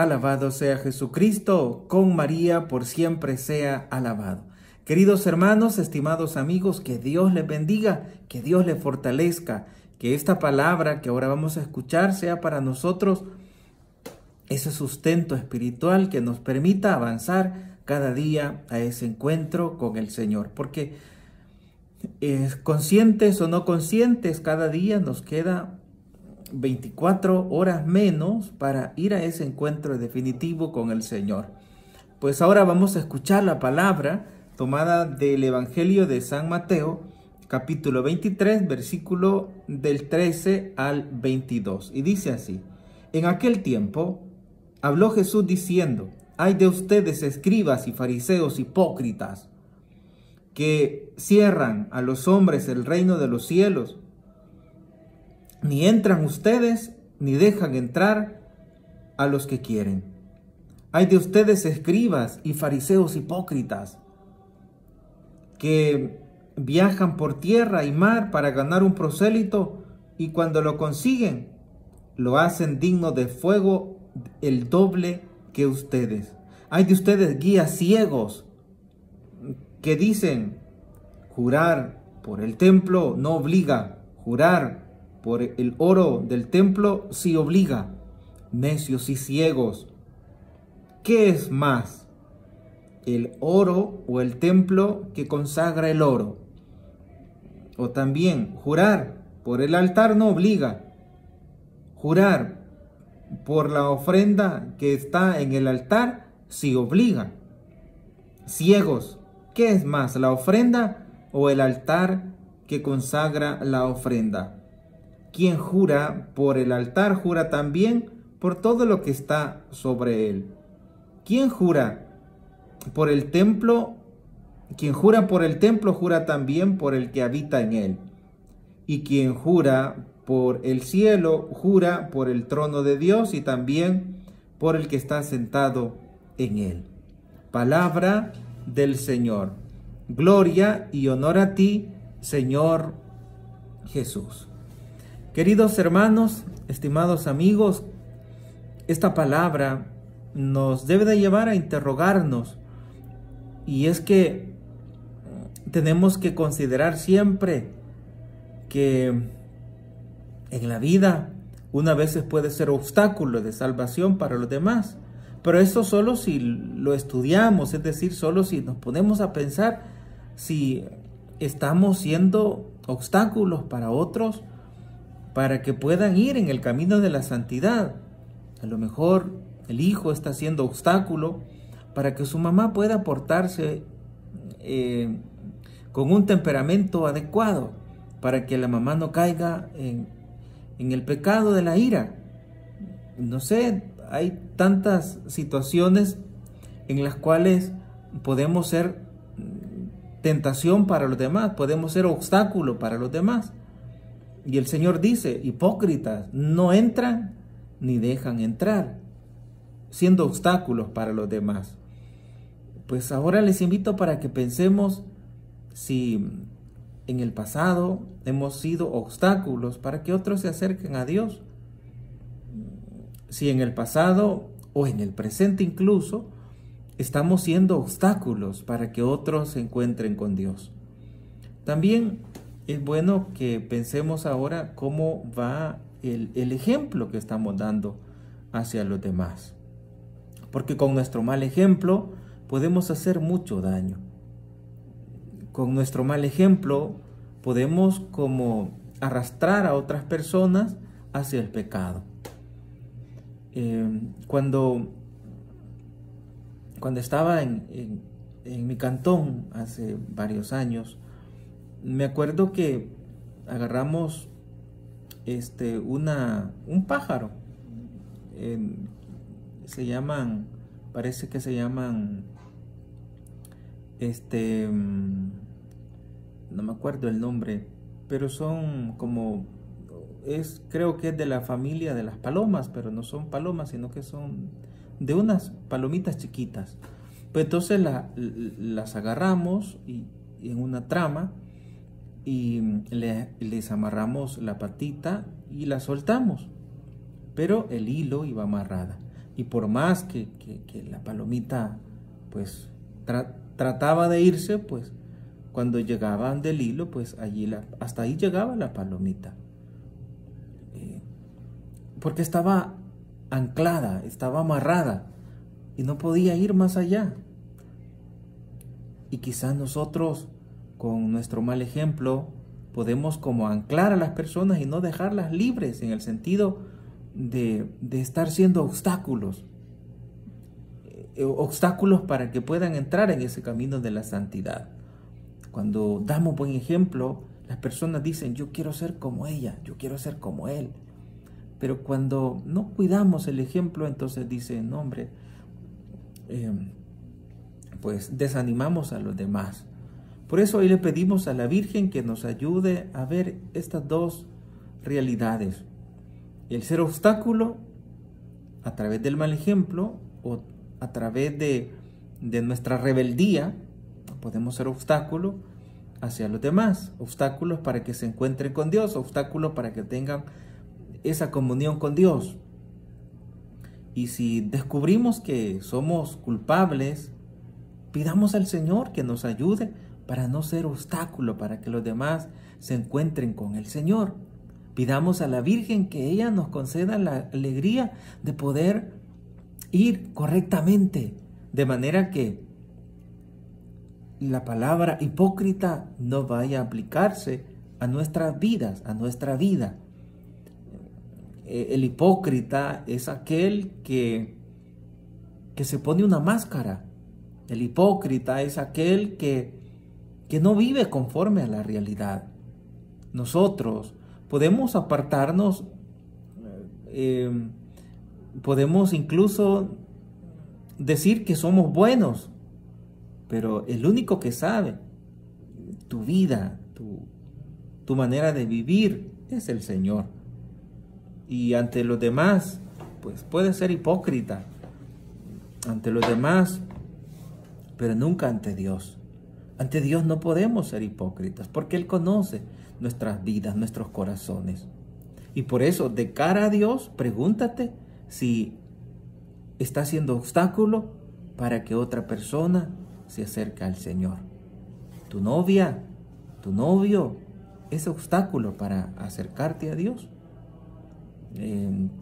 Alabado sea Jesucristo, con María por siempre sea alabado. Queridos hermanos, estimados amigos, que Dios les bendiga, que Dios les fortalezca, que esta palabra que ahora vamos a escuchar sea para nosotros ese sustento espiritual que nos permita avanzar cada día a ese encuentro con el Señor. Porque conscientes o no conscientes, cada día nos queda 24 horas menos para ir a ese encuentro definitivo con el Señor. Pues ahora vamos a escuchar la palabra tomada del Evangelio de San Mateo, capítulo 23, versículo del 13 al 22. Y dice así: En aquel tiempo habló Jesús diciendo: Ay de ustedes, escribas y fariseos hipócritas, que cierran a los hombres el reino de los cielos. Ni entran ustedes, ni dejan entrar a los que quieren. Ay de ustedes, escribas y fariseos hipócritas, que viajan por tierra y mar para ganar un prosélito, y cuando lo consiguen, lo hacen digno de fuego el doble que ustedes. Ay de ustedes, guías ciegos, que dicen: jurar por el templo no obliga, jurar por el oro del templo sí obliga. Necios y ciegos, ¿qué es más, el oro o el templo que consagra el oro? O también, jurar por el altar no obliga, jurar por la ofrenda que está en el altar sí obliga. Ciegos, ¿qué es más, la ofrenda o el altar que consagra la ofrenda? Quien jura por el altar jura también por todo lo que está sobre él. Quien jura por el templo, jura también por el que habita en él. Y quien jura por el cielo, jura por el trono de Dios y también por el que está sentado en él. Palabra del Señor. Gloria y honor a ti, Señor Jesús. Queridos hermanos, estimados amigos, esta palabra nos debe de llevar a interrogarnos, y es que tenemos que considerar siempre que en la vida una vez puede ser obstáculo de salvación para los demás, pero esto solo si lo estudiamos, es decir, solo si nos ponemos a pensar si estamos siendo obstáculos para otros para que puedan ir en el camino de la santidad. A lo mejor el hijo está siendo obstáculo para que su mamá pueda portarse con un temperamento adecuado, para que la mamá no caiga en el pecado de la ira. No sé, hay tantas situaciones en las cuales podemos ser tentación para los demás, podemos ser obstáculo para los demás. Y el Señor dice: hipócritas, no entran ni dejan entrar, siendo obstáculos para los demás. Pues ahora les invito para que pensemos si en el pasado hemos sido obstáculos para que otros se acerquen a Dios. Si en el pasado o en el presente incluso estamos siendo obstáculos para que otros se encuentren con Dios. También es bueno que pensemos ahora cómo va el ejemplo que estamos dando hacia los demás. Porque con nuestro mal ejemplo podemos hacer mucho daño. Con nuestro mal ejemplo podemos como arrastrar a otras personas hacia el pecado. Cuando estaba en mi cantón hace varios años, me acuerdo que agarramos un pájaro. Parece que se llaman, no me acuerdo el nombre, pero son como, creo que es de la familia de las palomas, pero no son palomas, sino que son de unas palomitas chiquitas. Pues entonces las agarramos y en una trama, y les amarramos la patita y la soltamos, pero el hilo iba amarrada. Y por más que la palomita pues trataba de irse, pues cuando llegaban del hilo, pues hasta ahí llegaba la palomita. Porque estaba anclada, estaba amarrada y no podía ir más allá. Y quizás nosotros, con nuestro mal ejemplo, podemos como anclar a las personas y no dejarlas libres, en el sentido de estar siendo obstáculos para que puedan entrar en ese camino de la santidad. Cuando damos buen ejemplo, las personas dicen: yo quiero ser como ella, yo quiero ser como él. Pero cuando no cuidamos el ejemplo, entonces dicen: no, hombre, pues desanimamos a los demás. Por eso hoy le pedimos a la Virgen que nos ayude a ver estas dos realidades: el ser obstáculo a través del mal ejemplo, o a través de nuestra rebeldía. Podemos ser obstáculos hacia los demás, obstáculos para que se encuentren con Dios, obstáculos para que tengan esa comunión con Dios. Y si descubrimos que somos culpables, pidamos al Señor que nos ayude para no ser obstáculo, para que los demás se encuentren con el Señor. Pidamos a la Virgen que ella nos conceda la alegría de poder ir correctamente, de manera que la palabra hipócrita no vaya a aplicarse a nuestras vidas, a nuestra vida. El hipócrita es aquel que se pone una máscara. El hipócrita es aquel que no vive conforme a la realidad. Nosotros podemos apartarnos, podemos incluso decir que somos buenos, pero el único que sabe tu vida, tu manera de vivir, es el Señor. Y ante los demás, pues puede ser hipócrita ante los demás, pero nunca ante Dios. Ante Dios no podemos ser hipócritas, porque Él conoce nuestras vidas, nuestros corazones. Y por eso, de cara a Dios, pregúntate si está siendo obstáculo para que otra persona se acerque al Señor. Tu novia, tu novio, es obstáculo para acercarte a Dios.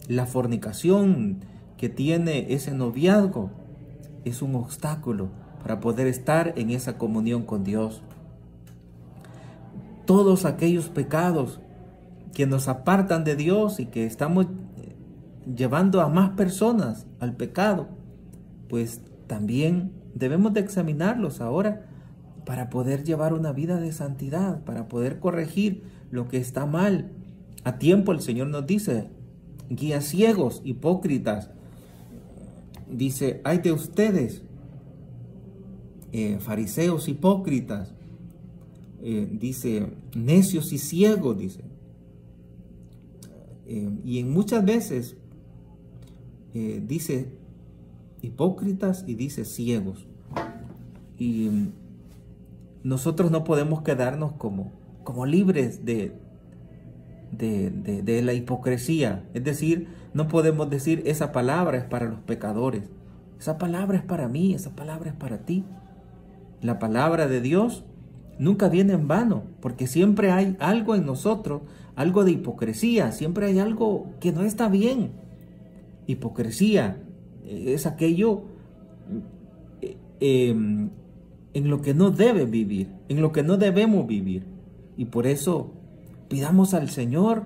La fornicación que tiene ese noviazgo es un obstáculo para poder estar en esa comunión con Dios. Todos aquellos pecados que nos apartan de Dios y que estamos llevando a más personas al pecado, pues también debemos de examinarlos ahora para poder llevar una vida de santidad, para poder corregir lo que está mal. A tiempo el Señor nos dice: guías ciegos, hipócritas. Dice: ay de ustedes, fariseos hipócritas. Dice: necios y ciegos, dice. Y en muchas veces dice hipócritas y dice ciegos. Y nosotros no podemos quedarnos como libres de la hipocresía. Es decir, no podemos decir: esa palabra es para los pecadores, esa palabra es para mí, esa palabra es para ti. La palabra de Dios nunca viene en vano, porque siempre hay algo en nosotros, algo de hipocresía, siempre hay algo que no está bien. Hipocresía es aquello en lo que no debe vivir, en lo que no debemos vivir. Y por eso pidamos al Señor,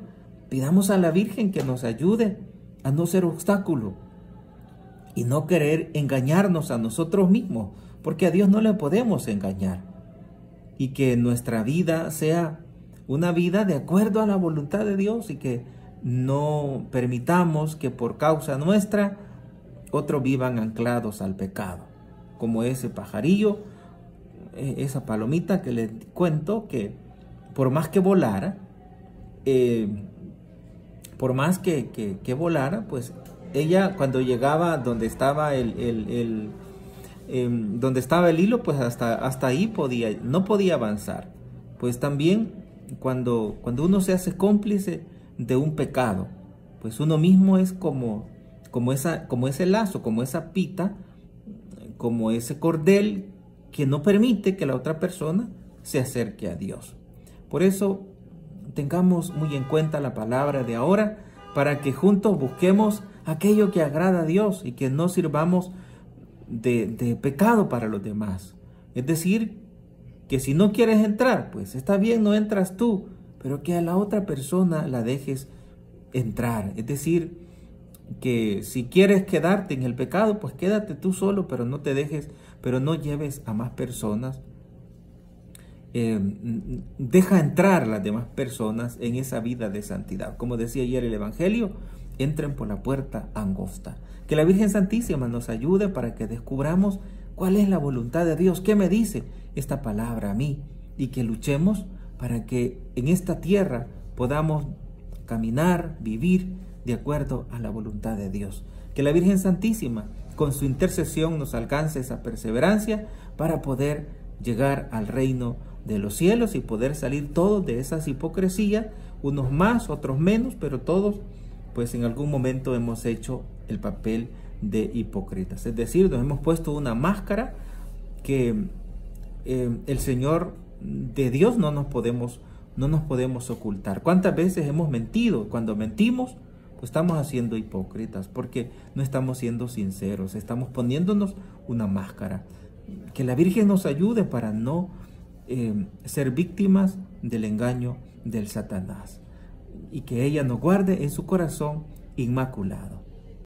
pidamos a la Virgen que nos ayude a no ser obstáculo y no querer engañarnos a nosotros mismos, porque a Dios no le podemos engañar. Y que nuestra vida sea una vida de acuerdo a la voluntad de Dios, y que no permitamos que por causa nuestra otros vivan anclados al pecado, como ese pajarillo, esa palomita que les cuento, que por más que volara, pues ella, cuando llegaba donde estaba donde estaba el hilo, pues hasta ahí no podía avanzar. Pues también cuando uno se hace cómplice de un pecado, pues uno mismo es como como ese lazo, como esa pita, como ese cordel que no permite que la otra persona se acerque a Dios. Por eso, tengamos muy en cuenta la palabra de ahora, para que juntos busquemos aquello que agrada a Dios y que no sirvamos de pecado para los demás. Es decir, que si no quieres entrar, pues está bien, no entras tú, pero que a la otra persona la dejes entrar. Es decir, que si quieres quedarte en el pecado, pues quédate tú solo, pero no te dejes, pero no lleves a más personas. Deja entrar a las demás personas en esa vida de santidad. Como decía ayer el Evangelio, entren por la puerta angosta. Que la Virgen Santísima nos ayude para que descubramos cuál es la voluntad de Dios, qué me dice esta palabra a mí, y que luchemos para que en esta tierra podamos caminar, vivir de acuerdo a la voluntad de Dios. Que la Virgen Santísima con su intercesión nos alcance esa perseverancia para poder llegar al reino de los cielos y poder salir todos de esas hipocresías, unos más, otros menos, pero todos pues en algún momento hemos hecho el papel de hipócritas. Es decir, nos hemos puesto una máscara que el Señor de Dios no nos podemos ocultar. ¿Cuántas veces hemos mentido? Cuando mentimos, pues estamos haciendo hipócritas, porque no estamos siendo sinceros, estamos poniéndonos una máscara. Que la Virgen nos ayude para no ser víctimas del engaño del Satanás, y que ella nos guarde en su corazón inmaculado.